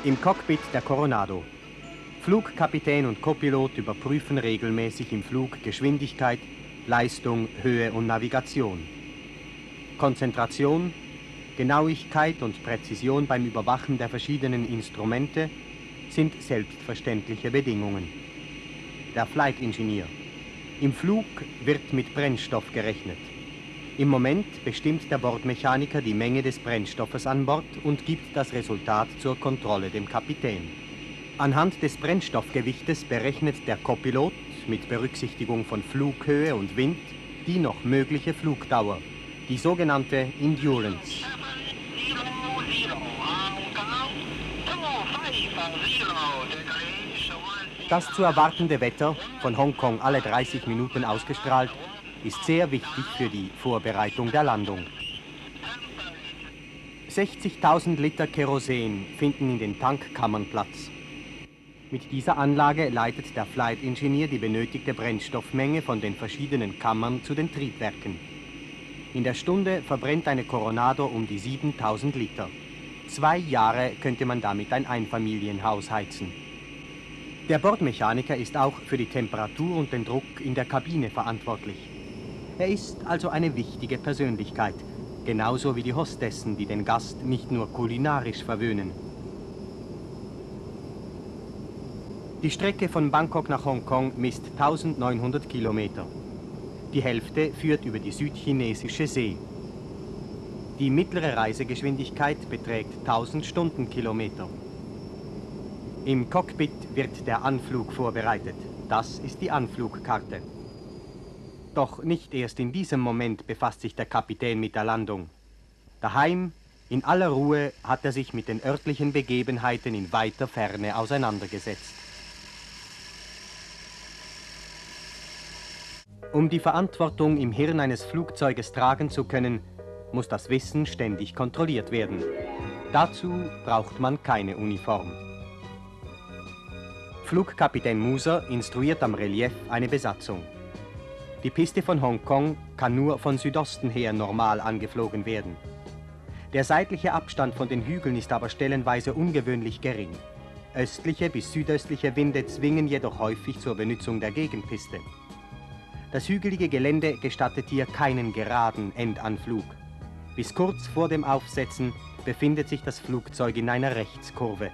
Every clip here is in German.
Im Cockpit der Coronado. Flugkapitän und Copilot überprüfen regelmäßig im Flug Geschwindigkeit, Leistung, Höhe und Navigation. Konzentration, Genauigkeit und Präzision beim Überwachen der verschiedenen Instrumente sind selbstverständliche Bedingungen. Der Flight Engineer. Im Flug wird mit Brennstoff gerechnet. Im Moment bestimmt der Bordmechaniker die Menge des Brennstoffes an Bord und gibt das Resultat zur Kontrolle dem Kapitän. Anhand des Brennstoffgewichtes berechnet der Copilot mit Berücksichtigung von Flughöhe und Wind die noch mögliche Flugdauer, die sogenannte Endurance. Das zu erwartende Wetter, von Hongkong alle 30 Minuten ausgestrahlt, ist sehr wichtig für die Vorbereitung der Landung. 60.000 Liter Kerosin finden in den Tankkammern Platz. Mit dieser Anlage leitet der Flight Engineer die benötigte Brennstoffmenge von den verschiedenen Kammern zu den Triebwerken. In der Stunde verbrennt eine Coronado um die 7.000 Liter. 2 Jahre könnte man damit ein Einfamilienhaus heizen. Der Bordmechaniker ist auch für die Temperatur und den Druck in der Kabine verantwortlich. Er ist also eine wichtige Persönlichkeit, genauso wie die Hostessen, die den Gast nicht nur kulinarisch verwöhnen. Die Strecke von Bangkok nach Hongkong misst 1900 Kilometer. Die Hälfte führt über die Südchinesische See. Die mittlere Reisegeschwindigkeit beträgt 1000 Stundenkilometer. Im Cockpit wird der Anflug vorbereitet. Das ist die Anflugkarte. Doch nicht erst in diesem Moment befasst sich der Kapitän mit der Landung. Daheim, in aller Ruhe, hat er sich mit den örtlichen Begebenheiten in weiter Ferne auseinandergesetzt. Um die Verantwortung im Hirn eines Flugzeuges tragen zu können, muss das Wissen ständig kontrolliert werden. Dazu braucht man keine Uniform. Flugkapitän Muser instruiert am Relief eine Besatzung. Die Piste von Hongkong kann nur von Südosten her normal angeflogen werden. Der seitliche Abstand von den Hügeln ist aber stellenweise ungewöhnlich gering. Östliche bis südöstliche Winde zwingen jedoch häufig zur Benutzung der Gegenpiste. Das hügelige Gelände gestattet hier keinen geraden Endanflug. Bis kurz vor dem Aufsetzen befindet sich das Flugzeug in einer Rechtskurve.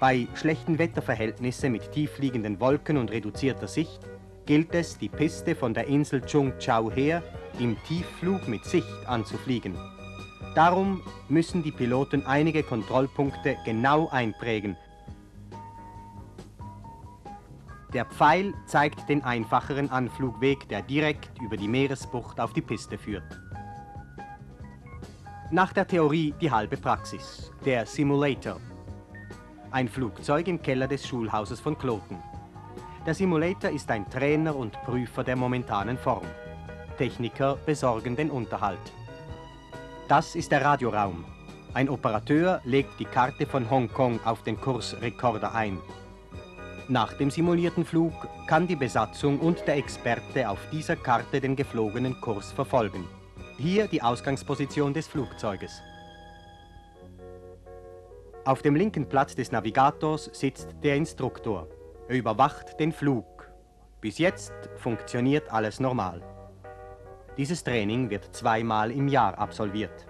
Bei schlechten Wetterverhältnissen mit tiefliegenden Wolken und reduzierter Sicht gilt es, die Piste von der Insel Zhongchao her im Tiefflug mit Sicht anzufliegen. Darum müssen die Piloten einige Kontrollpunkte genau einprägen. Der Pfeil zeigt den einfacheren Anflugweg, der direkt über die Meeresbucht auf die Piste führt. Nach der Theorie die halbe Praxis, der Simulator. Ein Flugzeug im Keller des Schulhauses von Kloten. Der Simulator ist ein Trainer und Prüfer der momentanen Form. Techniker besorgen den Unterhalt. Das ist der Radioraum. Ein Operateur legt die Karte von Hongkong auf den Kursrekorder ein. Nach dem simulierten Flug kann die Besatzung und der Experte auf dieser Karte den geflogenen Kurs verfolgen. Hier die Ausgangsposition des Flugzeuges. Auf dem linken Platz des Navigators sitzt der Instruktor. Er überwacht den Flug. Bis jetzt funktioniert alles normal. Dieses Training wird 2-mal im Jahr absolviert.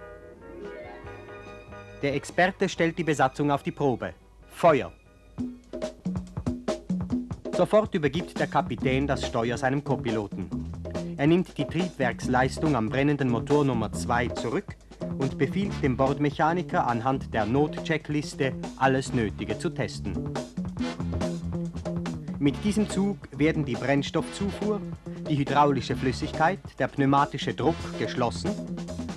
Der Experte stellt die Besatzung auf die Probe. Feuer! Sofort übergibt der Kapitän das Steuer seinem Copiloten. Er nimmt die Triebwerksleistung am brennenden Motor Nummer 2 zurück und befiehlt dem Bordmechaniker anhand der Notcheckliste alles Nötige zu testen. Mit diesem Zug werden die Brennstoffzufuhr, die hydraulische Flüssigkeit, der pneumatische Druck geschlossen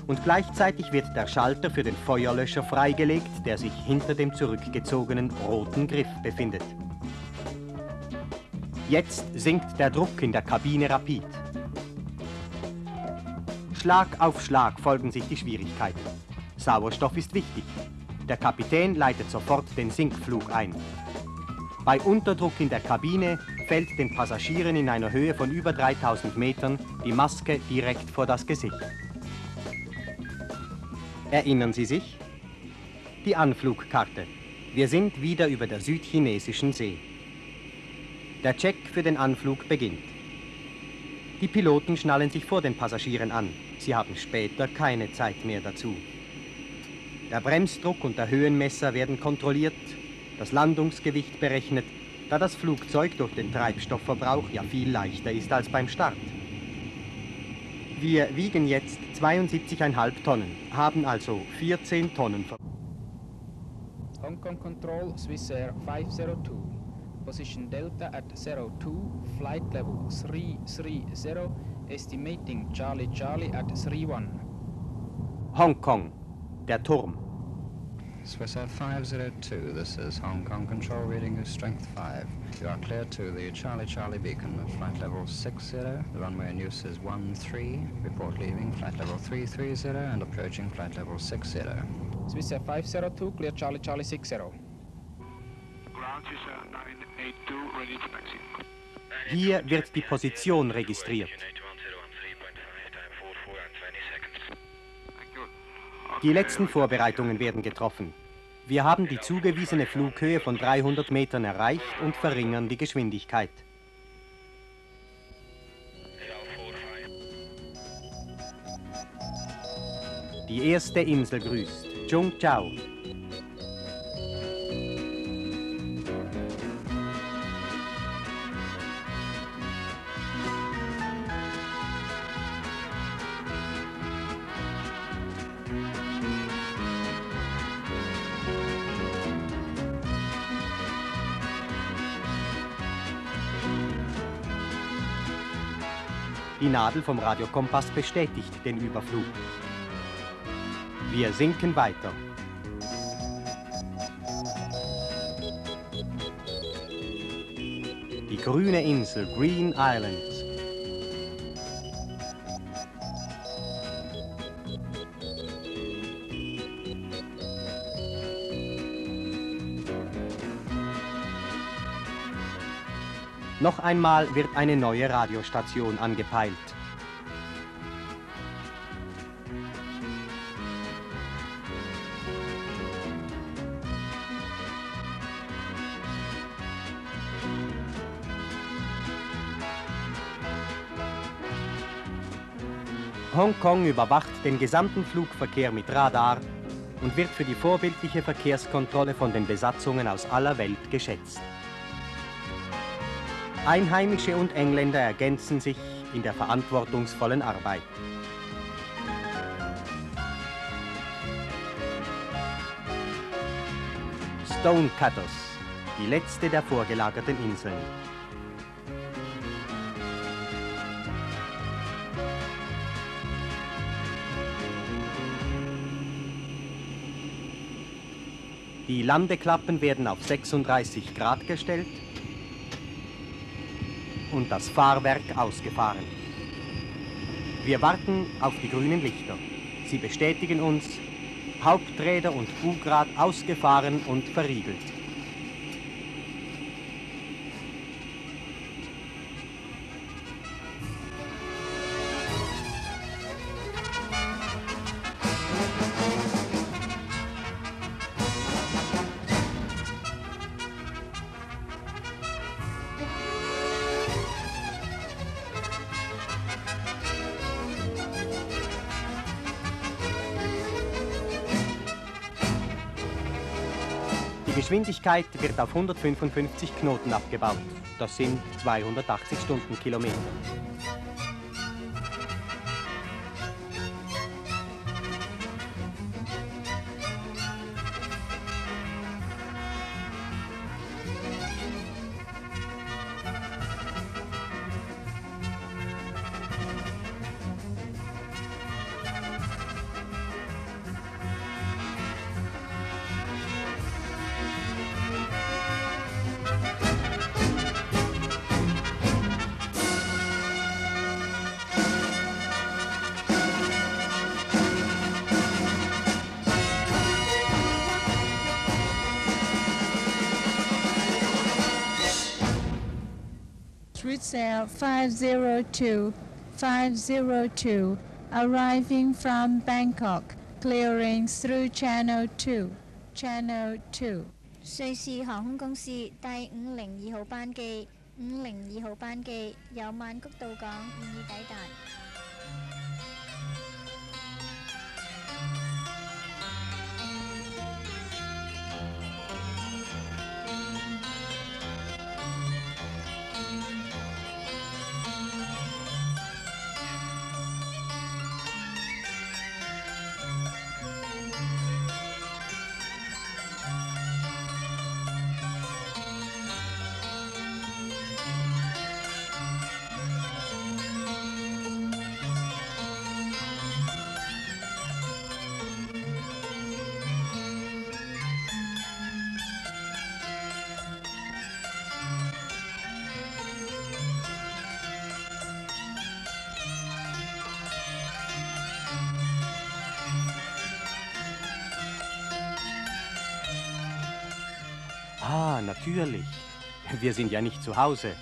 und gleichzeitig wird der Schalter für den Feuerlöscher freigelegt, der sich hinter dem zurückgezogenen roten Griff befindet. Jetzt sinkt der Druck in der Kabine rapid. Schlag auf Schlag folgen sich die Schwierigkeiten. Sauerstoff ist wichtig. Der Kapitän leitet sofort den Sinkflug ein. Bei Unterdruck in der Kabine fällt den Passagieren in einer Höhe von über 3000 Metern die Maske direkt vor das Gesicht. Erinnern Sie sich? Die Anflugkarte. Wir sind wieder über der südchinesischen See. Der Check für den Anflug beginnt. Die Piloten schnallen sich vor den Passagieren an. Sie haben später keine Zeit mehr dazu. Der Bremsdruck und der Höhenmesser werden kontrolliert, das Landungsgewicht berechnet, da das Flugzeug durch den Treibstoffverbrauch ja viel leichter ist als beim Start. Wir wiegen jetzt 72,5 Tonnen, haben also 14 Tonnen. Hong Kong Control, Swissair 502. Position Delta at 02, flight level 330, estimating Charlie Charlie at 31. Hong Kong, der Turm. Swissair 502, this is Hong Kong Control, reading of strength 5. You are clear to the Charlie Charlie beacon at flight level 60. The runway in use is 13. Report leaving flight level 330 and approaching flight level 60. Swissair 502, clear Charlie Charlie 60. Ground Swissair 982, ready to taxi. Hier wird die Position registriert. Die letzten Vorbereitungen werden getroffen. Wir haben die zugewiesene Flughöhe von 300 Metern erreicht und verringern die Geschwindigkeit. Die erste Insel grüßt, Chung Chau. Die Nadel vom Radiokompass bestätigt den Überflug. Wir sinken weiter. Die grüne Insel Green Islands. Noch einmal wird eine neue Radiostation angepeilt. Hongkong überwacht den gesamten Flugverkehr mit Radar und wird für die vorbildliche Verkehrskontrolle von den Besatzungen aus aller Welt geschätzt. Einheimische und Engländer ergänzen sich in der verantwortungsvollen Arbeit. Stonecutters, die letzte der vorgelagerten Inseln. Die Landeklappen werden auf 36 Grad gestellt und das Fahrwerk ausgefahren. Wir warten auf die grünen Lichter. Sie bestätigen uns, Haupträder und Bugrad ausgefahren und verriegelt. Die Geschwindigkeit wird auf 155 Knoten abgebaut. Das sind 280 Stundenkilometer. Swissair 502, arriving from Bangkok, clearing through Channel 2. 瑞士航空公司第502號班機502號班機由曼谷到港，現已抵達。Ah, natürlich. Wir sind ja nicht zu Hause.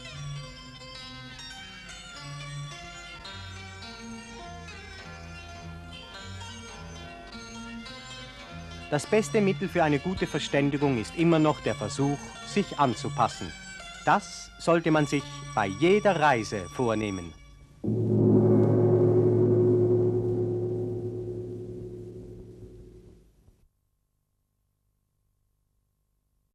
Das beste Mittel für eine gute Verständigung ist immer noch der Versuch, sich anzupassen. Das sollte man sich bei jeder Reise vornehmen.